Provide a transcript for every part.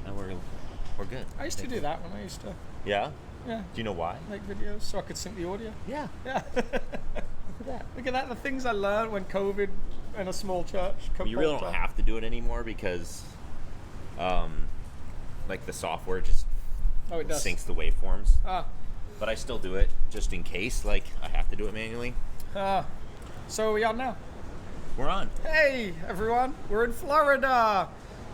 And we're good. I used to do that when I used to. Yeah? Yeah. Do you know why? Make videos so I could sync the audio. Yeah. Yeah. Look at that. Look at that. The things I learned when COVID in a small church. You really don't have to do it anymore because, like the software just it does. syncs the waveforms. Ah. But I still do it just in case, like I have to do it manually. So we are now. We're on. Hey everyone, we're in Florida,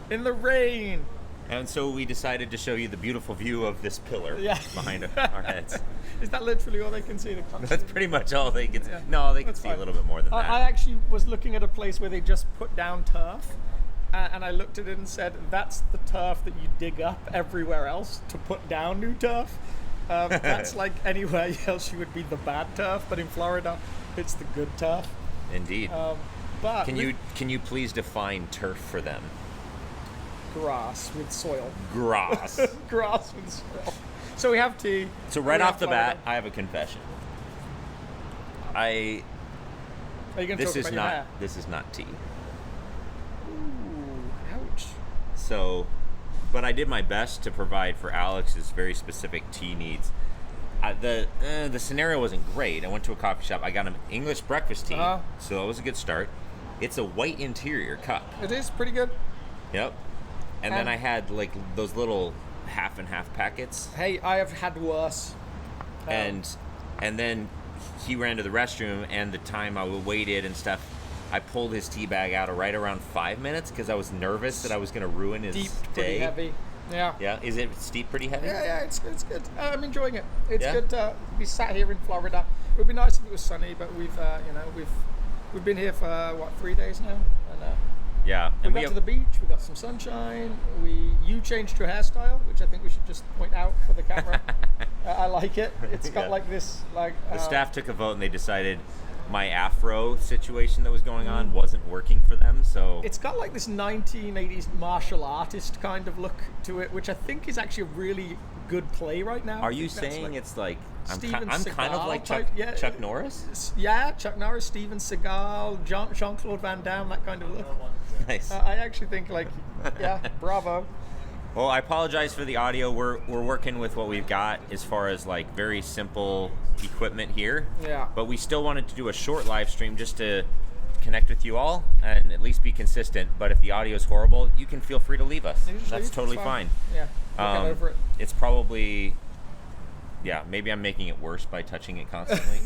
in the rain. And so we decided to show you the beautiful view of this pillar behind our heads. Is that literally all they can see? That's pretty much all they can see. Yeah. No, they can That's see fine. a little bit more than that. I actually was looking at a place where they just put down turf, and I looked at it and said, that's the turf that you dig up everywhere else to put down new turf. That's like anywhere else you would be the bad turf, but in Florida, it's the good turf. Indeed. But can you please define turf for them? Grass with soil. Grass. Grass with soil. So we have tea. So right off the bat, I have a confession. Are you going to talk about your hair? This is not tea. Ooh, ouch. So, but I did my best to provide for Alex's very specific tea needs. The scenario wasn't great. I went to a coffee shop. I got an English breakfast tea, so that was a good start. It's a white interior cup. It is pretty good. Yep. And then I had like those little half and half packets. Hey, I have had worse. And then he ran to the restroom, and the time I waited and stuff, I pulled his tea bag out right around 5 minutes because I was nervous that I was going to ruin his Deep, day. pretty heavy. Yeah. Yeah. Is it steep pretty heavy? Yeah, it's good. I'm enjoying it. It's Yeah? good to be sat here in Florida. It would be nice if it was sunny, but we've been here for 3 days now. And, Yeah. we got to the beach. We got some sunshine. You changed your hairstyle, which I think we should just point out for the camera. I like it. It's got like this The staff took a vote and they decided my afro situation that was going on wasn't working for them. So it's got like this 1980s martial artist kind of look to it, which I think is actually a really good play right now. Are you saying it's like I'm kind of like type, Chuck Norris? Yeah, Chuck Norris, Steven Seagal, Jean-Claude Van Damme, that kind of look. Nice. I actually think bravo. Well, I apologize for the audio. We're working with what we've got as far as like very simple equipment here. Yeah. But we still wanted to do a short live stream just to connect with you all and at least be consistent. But if the audio is horrible, you can feel free to leave us. That's totally fine. Yeah. We'll get over it. It's probably, maybe I'm making it worse by touching it constantly.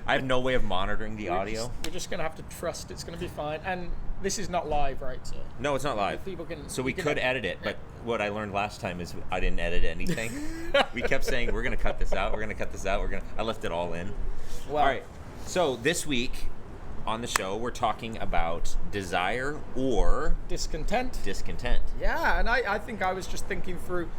I have no way of monitoring the audio. We're just going to have to trust it's going to be fine. And this is not live, right? So no, it's not live. People can. So we could edit it, but what I learned last time is I didn't edit anything. We kept saying, we're going to cut this out, we're going to cut this out, I left it all in. Well, all right. So this week on the show, we're talking about desire or discontent. Yeah, and I think I was just thinking through,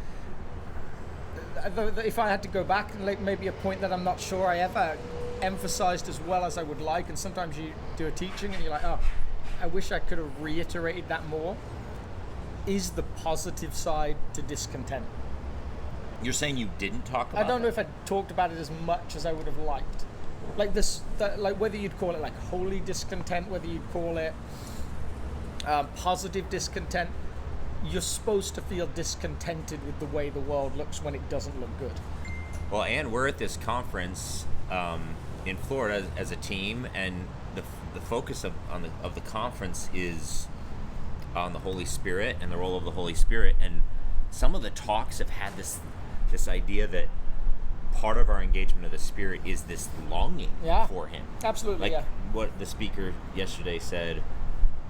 if I had to go back and maybe a point that I'm not sure I ever emphasized as well as I would like, and sometimes you do a teaching and you're like, I wish I could have reiterated that more, is the positive side to discontent. You're saying you didn't talk about it? I don't know if I talked about it as much as I would have liked. Like this, like whether you'd call it like holy discontent, whether you'd call it positive discontent, you're supposed to feel discontented with the way the world looks when it doesn't look good. Well, and we're at this conference in Florida as a team, and the focus of the conference is on the Holy Spirit and the role of the Holy Spirit. And some of the talks have had this idea that part of our engagement of the Spirit is this longing for Him. Absolutely, like what the speaker yesterday said.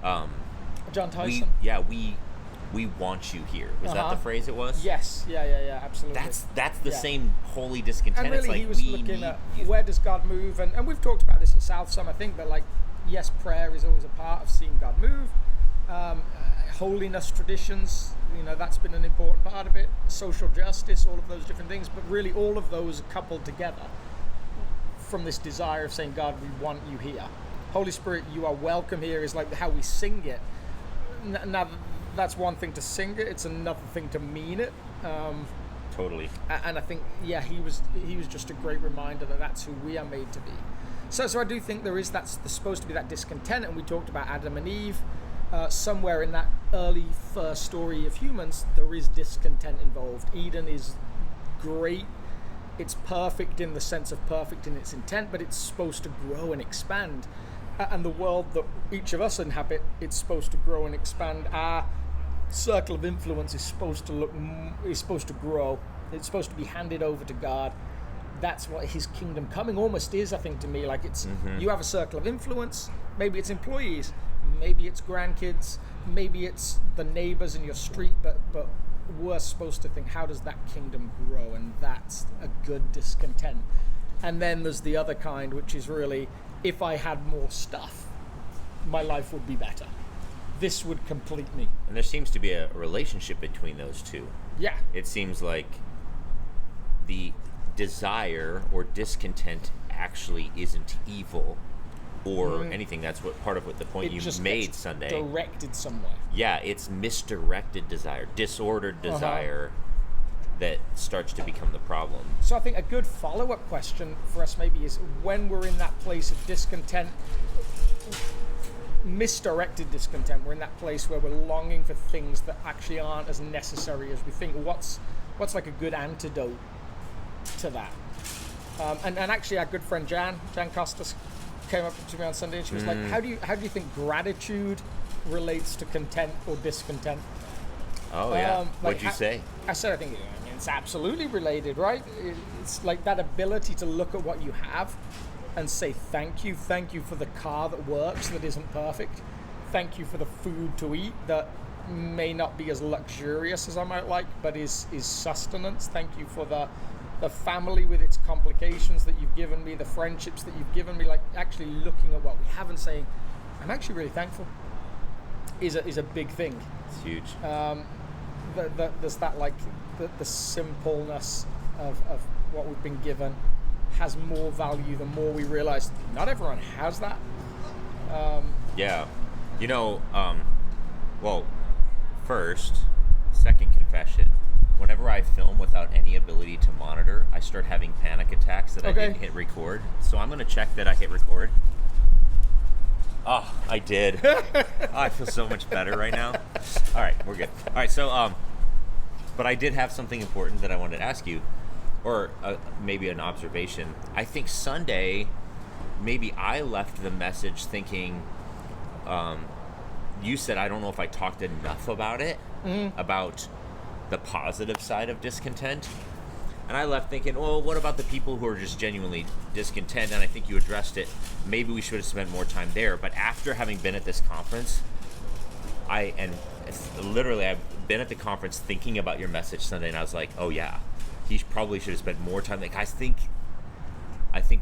John Tyson. We want you here. Was that the phrase it was? Yes. Yeah, absolutely. That's the same holy discontent. And really, it's like he was looking at where does God move, and we've talked about this at South some, I think, but like, yes, prayer is always a part of seeing God move. Holiness traditions, that's been an important part of it. Social justice, all of those different things, but really all of those are coupled together from this desire of saying, God, we want you here. Holy Spirit, you are welcome here is like how we sing it. Now, that's one thing to sing it, it's another thing to mean it. Totally. And I think, he was just a great reminder that that's who we are made to be. So I do think there's supposed to be that discontent, and we talked about Adam and Eve. Somewhere in that early first story of humans, there is discontent involved. Eden is great. It's perfect in the sense of perfect in its intent, but it's supposed to grow and expand. And the world that each of us inhabit, it's supposed to grow and expand. Our circle of influence is supposed to grow. It's supposed to be handed over to God. That's what his kingdom coming almost is, I think, to me. Like it's you have a circle of influence. Maybe it's employees, maybe it's grandkids, maybe it's the neighbors in your street, but we're supposed to think, how does that kingdom grow? And that's a good discontent. And then there's the other kind, which is really, if I had more stuff, my life would be better. This would complete me. And there seems to be a relationship between those two. Yeah. It seems like the desire or discontent actually isn't evil or anything. That's what part of what the point you made Sunday. Directed somewhere. Yeah, it's misdirected desire, disordered desire that starts to become the problem. So I think a good follow-up question for us maybe is, when we're in that place of discontent, misdirected discontent, we're in that place where we're longing for things that actually aren't as necessary as we think. What's like a good antidote to that? And actually our good friend Jan Costas came up to me on Sunday and she was like, how do you think gratitude relates to content or discontent? Oh yeah. What'd you say? I said, I think it's absolutely related, right? It's like that ability to look at what you have and say thank you for the car that works, that isn't perfect. Thank you for the food to eat that may not be as luxurious as I might like, but is sustenance. Thank you for the family with its complications that you've given me, the friendships that you've given me. Like actually looking at what we have and saying, I'm actually really thankful, is a big thing. It's huge. There's that, like the simpleness of what we've been given has more value the more we realize not everyone has that. Yeah. Well, second confession, whenever I film without any ability to monitor, I start having panic attacks that I didn't hit record. So I'm going to check that I hit record. Oh, I did. I feel so much better right now. All right, we're good. All right, so, but I did have something important that I wanted to ask you, or maybe an observation. I think Sunday, maybe I left the message thinking, you said, I don't know if I talked enough about it, about the positive side of discontent. And I left thinking, well, what about the people who are just genuinely discontent? And I think you addressed it. Maybe we should have spent more time there. But after having been at this conference, I've been at the conference thinking about your message Sunday, and I was like, oh yeah, he probably should have spent more time. Like I think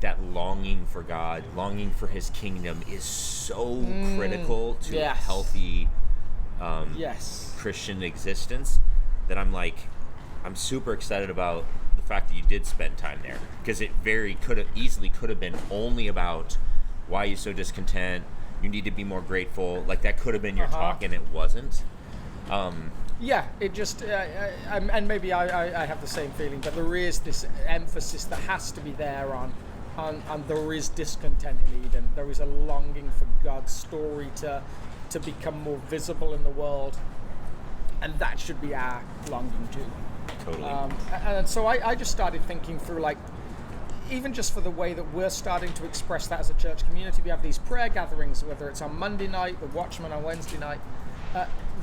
that longing for God, longing for his kingdom is so critical to a healthy Christian existence that I'm super excited about the fact that you did spend time there, because it could have been only about why you're so discontent, you need to be more grateful. Like that could have been your talk, and it wasn't. It just and maybe I have the same feeling, but there is this emphasis that has to be there on there is discontent in Eden. There is a longing for God's story to become more visible in the world, and that should be our longing too. Totally. And so I just started thinking through, like, even just for the way that we're starting to express that as a church community. We have these prayer gatherings, whether it's on Monday night, the Watchman on Wednesday night.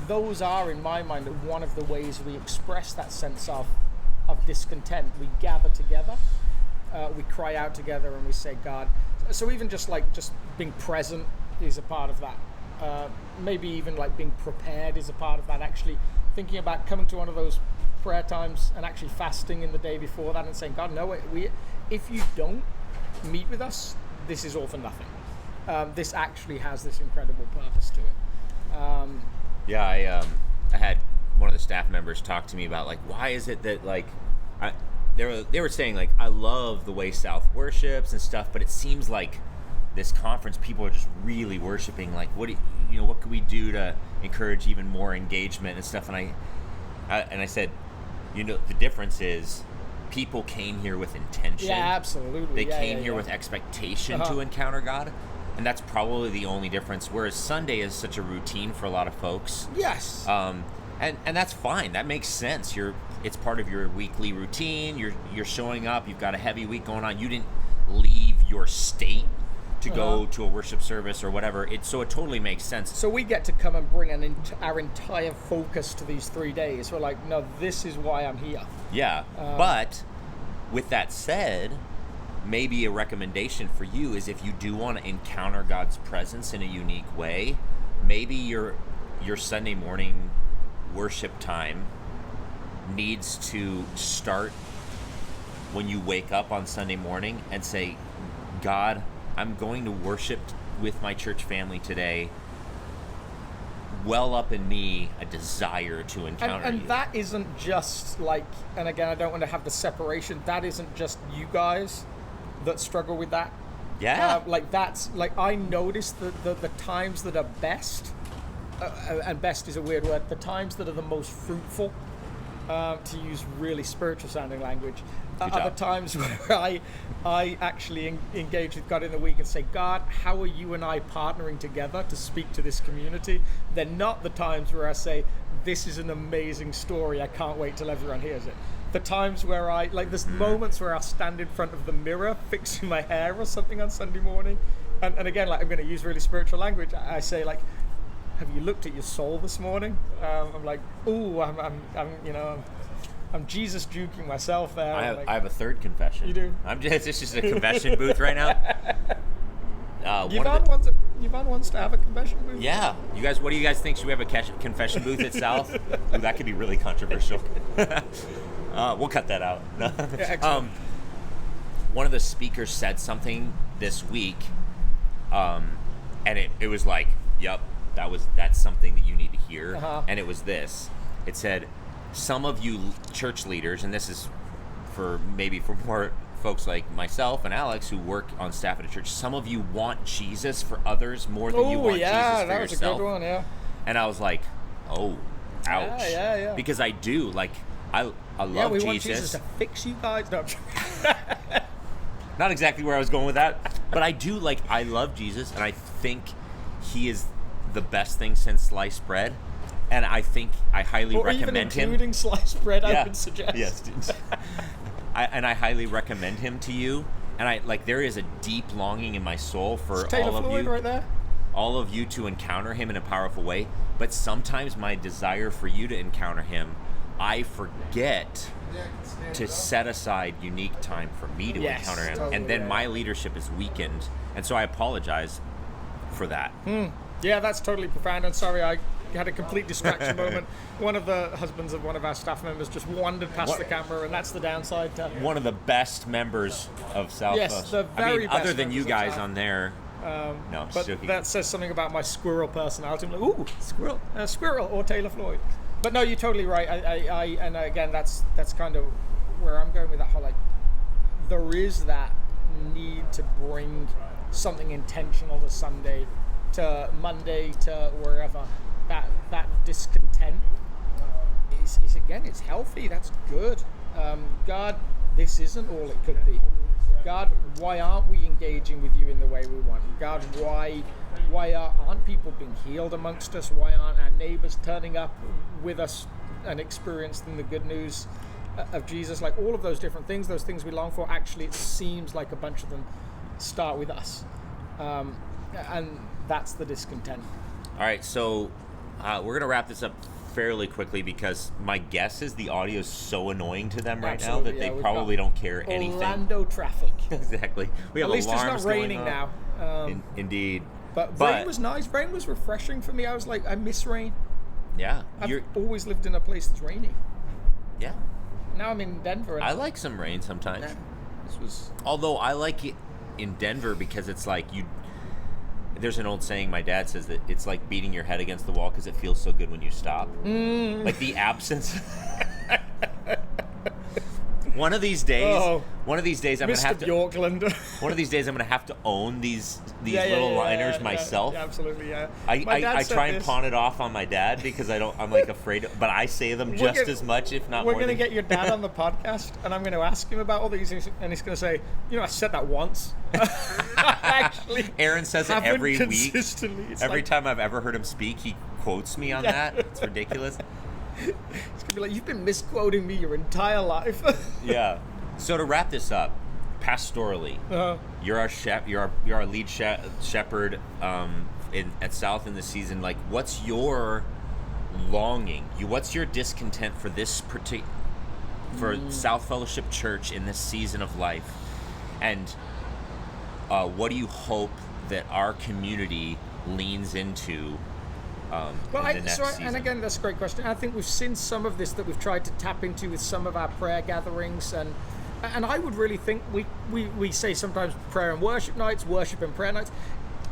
Those are, in my mind, one of the ways we express that sense of discontent. We gather together, we cry out together, and we say, God. So even just being present is a part of that. Maybe even like being prepared is a part of that. Actually thinking about coming to one of those prayer times and actually fasting in the day before that and saying, God, no, if you don't meet with us, this is all for nothing. This actually has this incredible purpose to it. I had one of the staff members talk to me about, like, why is it that, like, they were saying, like, I love the way South worships and stuff, but it seems like this conference, people are just really worshiping. Like, what can we do to encourage even more engagement and stuff? And I said, the difference is people came here with intention. Yeah, absolutely. They came here with expectation to encounter God. And that's probably the only difference. Whereas Sunday is such a routine for a lot of folks. Yes. And that's fine. That makes sense. It's part of your weekly routine. You're showing up. You've got a heavy week going on. You didn't leave your state to go to a worship service or whatever. So it totally makes sense. So we get to come and bring our entire focus to these 3 days. We're like, no, this is why I'm here. Yeah. But with that said, maybe a recommendation for you is if you do want to encounter God's presence in a unique way, maybe your Sunday morning worship time needs to start when you wake up on Sunday morning and say, God, I'm going to worship with my church family today. Well up in me a desire to encounter you. And that isn't just like, and again, I don't want to have the separation, that isn't just you guys that struggle with that. Yeah. I notice the times that are best, and best is a weird word, the times that are the most fruitful, to use really spiritual sounding language, are the times where I actually engage with God in the week and say, God, how are you and I partnering together to speak to this community? They're not the times where I say, this is an amazing story, I can't wait till everyone hears it. The times where there's moments where I'll stand in front of the mirror fixing my hair or something on Sunday morning, and again, I'm going to use really spiritual language. I say, have you looked at your soul this morning? I'm like, ooh, I'm Jesus juking myself there. I have a third confession. You do? It's just a confession booth right now. Yvonne wants to have a confession booth? Yeah. You guys, what do you guys think? Should we have a confession booth at South? Ooh, that could be really controversial. We'll cut that out. Yeah, one of the speakers said something this week, and it was like, yep, that's something that you need to hear. And it was this. It said, some of you church leaders, and this is for more folks like myself and Alex who work on staff at a church, some of you want Jesus for others more than you want Jesus for yourself. That was a good one, yeah. And I was like, oh, ouch. Yeah. Because I do, I love Jesus. Yeah, we want Jesus to fix you guys. No. Not exactly where I was going with that, but I do, I love Jesus, and I think he is the best thing since sliced bread. And I think I highly recommend him. Including sliced bread, I would suggest. Yes. I highly recommend him to you. And there is a deep longing in my soul for Taylor Floyd right there? all of you to encounter him in a powerful way. But sometimes my desire for you to encounter him, I forget to set aside unique time for me to encounter him. Totally, and then my leadership is weakened. And so I apologize for that. Yeah, that's totally profound. And sorry, I had a complete distraction moment. One of the husbands of one of our staff members just wandered past the camera, and that's the downside. One of the best members of South Yes, the very best other than you members of guys South. on there. No, but that says something about my squirrel personality. I'm like, ooh, squirrel, or Taylor Floyd. But no, you're totally right. And again, that's kind of where I'm going with that whole, there is that need to bring something intentional to Sunday, to Monday, to wherever. That discontent is again, it's healthy. That's good. God, this isn't all it could be. God, why aren't we engaging with you in the way we want? God, why aren't people being healed amongst us? Why aren't our neighbors turning up with us and experiencing the good news of Jesus? All of those different things, those things we long for, actually it seems like a bunch of them start with us. And that's the discontent. All right, so we're going to wrap this up fairly quickly because my guess is the audio is so annoying to them right now that they probably don't care anything. Orlando traffic. Exactly. We have At least it's not raining going on. now. Indeed. But rain was nice. Rain was refreshing for me. I was like, I miss rain. Yeah. I've always lived in a place that's rainy. Yeah. Now I'm in Denver. I like some rain sometimes. Yeah. Although I like it in Denver because it's like there's an old saying my dad says that it's like beating your head against the wall because it feels so good when you stop. Like the absence One of these days, I'm gonna have to. Bjorkland. One of these days, I'm gonna have to own these little liners myself. Yeah, absolutely, yeah. I try and pawn it off on my dad because I'm like afraid, but I say them just as much, if not more. We're gonna get your dad on the podcast, and I'm gonna ask him about all these things, and he's gonna say, I said that once. Actually, Aaron says it every week. Every time I've ever heard him speak, he quotes me on that. It's ridiculous. It's gonna be like, you've been misquoting me your entire life. Yeah. So to wrap this up, pastorally, you're our lead shepherd at South in the season. Like, what's your longing? What's your discontent for this for South Fellowship Church in this season of life? And what do you hope that our community leans into? And again, that's a great question. I think we've seen some of this that we've tried to tap into with some of our prayer gatherings, and I would really think we say sometimes prayer and worship nights, worship and prayer nights.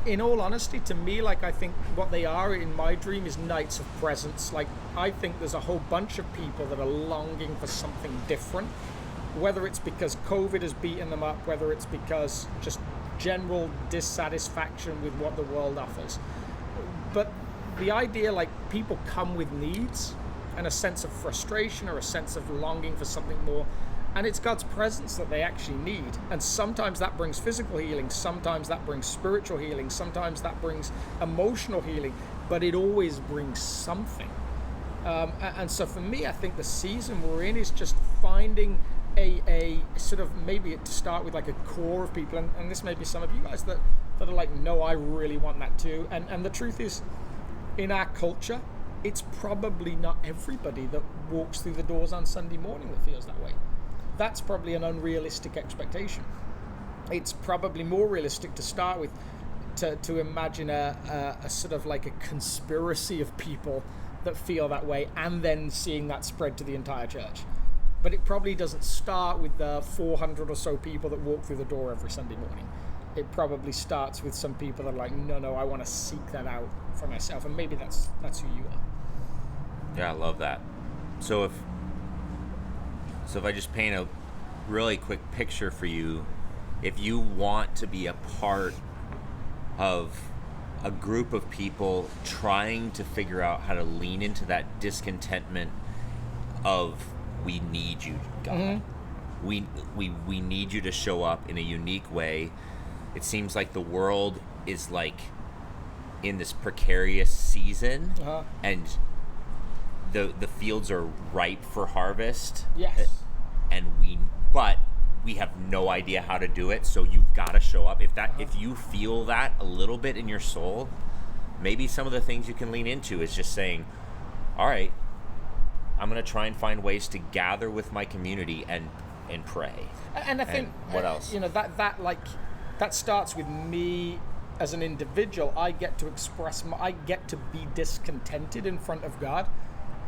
In all honesty, to me, like, I think what they are in my dream is nights of presence. Like, I think there's a whole bunch of people that are longing for something different, whether it's because COVID has beaten them up, whether it's because just general dissatisfaction with what the world offers. But the idea, like, people come with needs and a sense of frustration or a sense of longing for something more, and it's God's presence that they actually need. And sometimes that brings physical healing, sometimes that brings spiritual healing, sometimes that brings emotional healing, but it always brings something. And so for me, I think the season we're in is just finding a sort of, maybe to start with, like a core of people, and this may be some of you guys that are like, no, I really want that too. And the truth is, in our culture, it's probably not everybody that walks through the doors on Sunday morning that feels that way. That's probably an unrealistic expectation. It's probably more realistic to start with to imagine a sort of like a conspiracy of people that feel that way, and then seeing that spread to the entire church. But it probably doesn't start with the 400 or so people that walk through the door every Sunday morning. It probably starts with some people that are like, no, I want to seek that out for myself, and maybe that's who you are. Yeah, I love that. So if I just paint a really quick picture for you, if you want to be a part of a group of people trying to figure out how to lean into that discontentment of, we need you, God. Mm-hmm. We need you to show up in a unique way. It seems like the world is like in this precarious season, and the fields are ripe for harvest. Yes. But we have no idea how to do it, so you've got to show up. If you feel that a little bit in your soul, maybe some of the things you can lean into is just saying, all right, I'm going to try and find ways to gather with my community and pray. And I think, what else? That starts with me as an individual. I get to be discontented in front of God,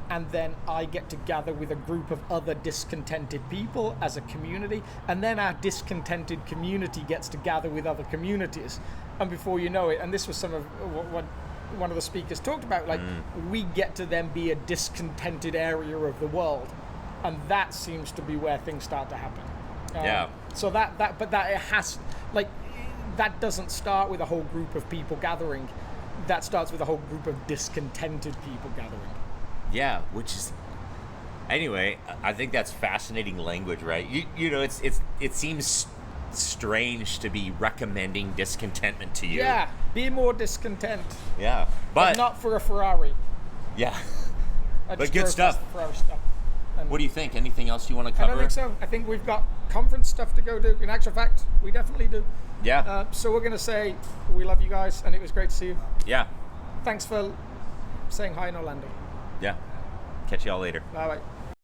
and then I get to gather with a group of other discontented people as a community, and then our discontented community gets to gather with other communities, and before you know it, and this was some of what one of the speakers talked about, like, we get to then be a discontented area of the world, and that seems to be where things start to happen. So that it has, like, that doesn't start with a whole group of people gathering. That starts with a whole group of discontented people gathering. Yeah, which is, anyway, I think that's fascinating language, right? You know, it seems strange to be recommending discontentment to you. Yeah, be more discontent. Yeah, but not for a Ferrari. Yeah, but good stuff. Ferrari stuff. What do you think? Anything else you want to cover? I don't think so. I think we've got conference stuff to go do. In actual fact, we definitely do. Yeah. So we're going to say we love you guys, and it was great to see you. Yeah. Thanks for saying hi in Orlando. Yeah. Catch you all later. Bye-bye.